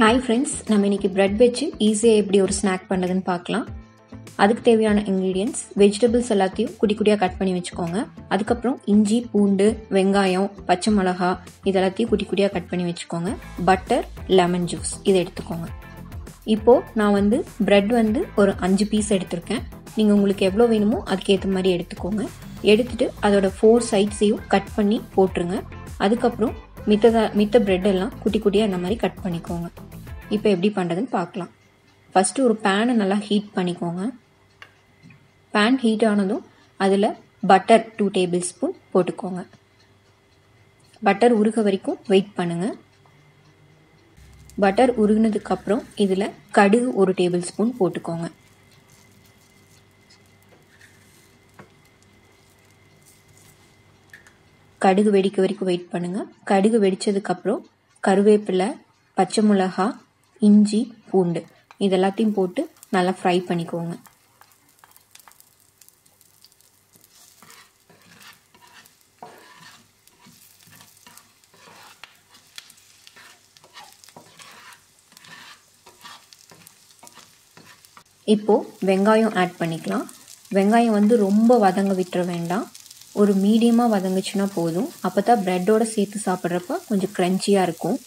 Hi friends, நம்ம இன்னைக்கு bread வச்சு ஈஸியாக எப்படி ஒரு ஸ்நாக் பண்ணுறதுன்னு பார்க்கலாம். அதுக்கு தேவையான இன்க்ரீடியன்ட்ஸ், வெஜிடபிள்ஸ் எல்லாத்தையும் குட்டி குட்டியாக கட் பண்ணி வச்சுக்கோங்க. அதுக்கப்புறம் இஞ்சி, பூண்டு, வெங்காயம், பச்சை மிளகா இதெல்லாத்தையும் குட்டி குட்டியாக கட் பண்ணி வச்சுக்கோங்க. பட்டர், லெமன் ஜூஸ் இதை எடுத்துக்கோங்க. இப்போது நான் பிரெட் ஒரு 5 பீஸ் எடுத்திருக்கேன். நீங்கள் உங்களுக்கு எவ்வளோ வேணுமோ அதுக்கேற்ற மாதிரி எடுத்துக்கோங்க. எடுத்துகிட்டு அதோட 4 சைட்ஸையும் கட் பண்ணி போட்டுருங்க. அதுக்கப்புறம் மித்த பிரெட் எல்லாம் குட்டி குட்டியாக இந்த மாதிரி கட் பண்ணிக்கோங்க. இப்போ எப்படி பண்ணுறதுன்னு பார்க்கலாம். ஃபஸ்ட்டு ஒரு பேனை நல்லா ஹீட் பண்ணிக்கோங்க. பேன் ஹீட் ஆனதும் அதில் பட்டர் 2 டேபிள் ஸ்பூன் போட்டுக்கோங்க. பட்டர் உருக வரைக்கும் வெயிட் பண்ணுங்கள். பட்டர் உருகினதுக்கப்புறம் இதில் கடுகு 1 டேபிள் ஸ்பூன் போட்டுக்கோங்க. கடுகு வெடிக்க வரைக்கும் வெயிட் பண்ணுங்கள். கடுகு வெடித்ததுக்கப்புறம் கருவேப்பிலை, பச்சை மிளகா, இஞ்சி, பூண்டு இதெல்லாத்தையும் போட்டு நல்லா ஃப்ரை பண்ணிக்கோங்க. இப்போது வெங்காயம் ஆட் பண்ணிக்கலாம். வெங்காயம் ரொம்ப வதங்க விட்டுற வேண்டாம். ஒரு மீடியமாக வதங்குச்சுன்னா போதும். அப்போ தான் ப்ரெட்டோடு சேர்த்து சாப்பிட்றப்ப கொஞ்சம் க்ரன்ச்சியாக இருக்கும்.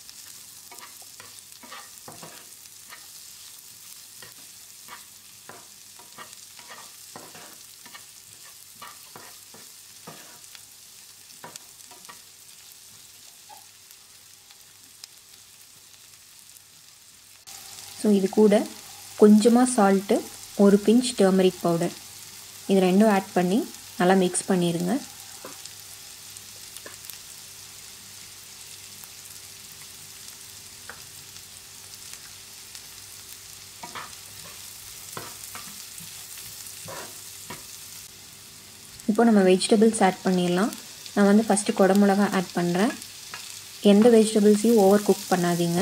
ஸோ இது கூட கொஞ்சமாக சால்ட்டு, ஒரு பிஞ்ச் டர்மரிக் பவுடர் இது ரெண்டும் ஆட் பண்ணி நல்லா மிக்ஸ் பண்ணிடுங்க. இப்போ நம்ம வெஜிடபிள்ஸ் ஆட் பண்ணிடலாம். நான் ஃபஸ்ட்டு குடமிளகா ஆட் பண்ணுறேன். எந்த வெஜிடபிள்ஸையும் ஓவர் குக் பண்ணாதீங்க,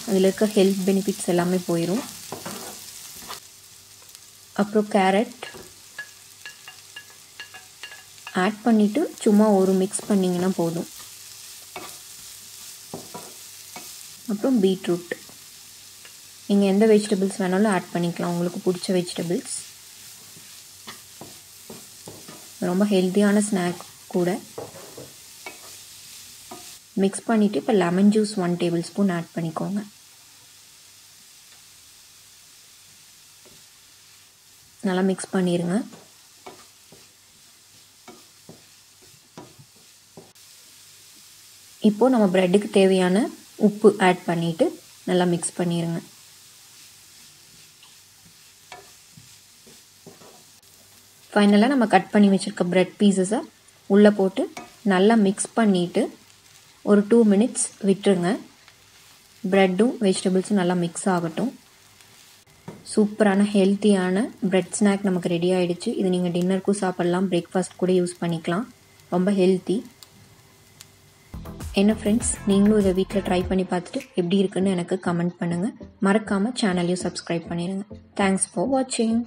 அதில் இருக்க ஹெல்த் பெனிஃபிட்ஸ் எல்லாமே போயிடும். அப்புறம் கேரட் ஆட் பண்ணிவிட்டு சும்மா ஒரு மிக்ஸ் பண்ணிங்கன்னா போதும். அப்புறம் பீட்ரூட், நீங்கள் எந்த வெஜிடபிள்ஸ் வேணாலும் ஆட் பண்ணிக்கலாம், உங்களுக்கு பிடிச்ச வெஜிடபிள்ஸ். ரொம்ப ஹெல்த்தியான ஸ்நாக் கூட. மிக்ஸ் பண்ணிவிட்டு இப்போ lemon juice 1 tablespoon add பண்ணிக்கோங்க. நல்லா மிக்ஸ் பண்ணிடுங்க. இப்போது நம்ம ப்ரெட்டுக்கு தேவையான உப்பு ஆட் பண்ணிவிட்டு நல்லா மிக்ஸ் பண்ணிடுங்க. ஃபைனலாக நம்ம கட் பண்ணி வச்சுருக்க ப்ரெட் பீசஸை உள்ளே போட்டு நல்லா மிக்ஸ் பண்ணிவிட்டு ஒரு 2 மினிட்ஸ் விட்டுருங்க. ப்ரெட்டும் வெஜிடபிள்ஸும் நல்லா மிக்ஸ் ஆகட்டும். சூப்பரான ஹெல்த்தியான ப்ரெட் ஸ்நாக் நமக்கு ரெடி ஆகிடுச்சு. இது நீங்கள் டின்னருக்கும் சாப்பிட்லாம், பிரேக்ஃபாஸ்ட் கூட யூஸ் பண்ணிக்கலாம். ரொம்ப ஹெல்த்தி. என்ன ஃப்ரெண்ட்ஸ், நீங்களும் இதை வீட்டில் ட்ரை பண்ணி பார்த்துட்டு எப்படி இருக்குன்னு எனக்கு கமெண்ட் பண்ணுங்கள். மறக்காமல் சேனலையும் சப்ஸ்கிரைப் பண்ணிடுங்க. தேங்க்ஸ் ஃபார் வாட்சிங்.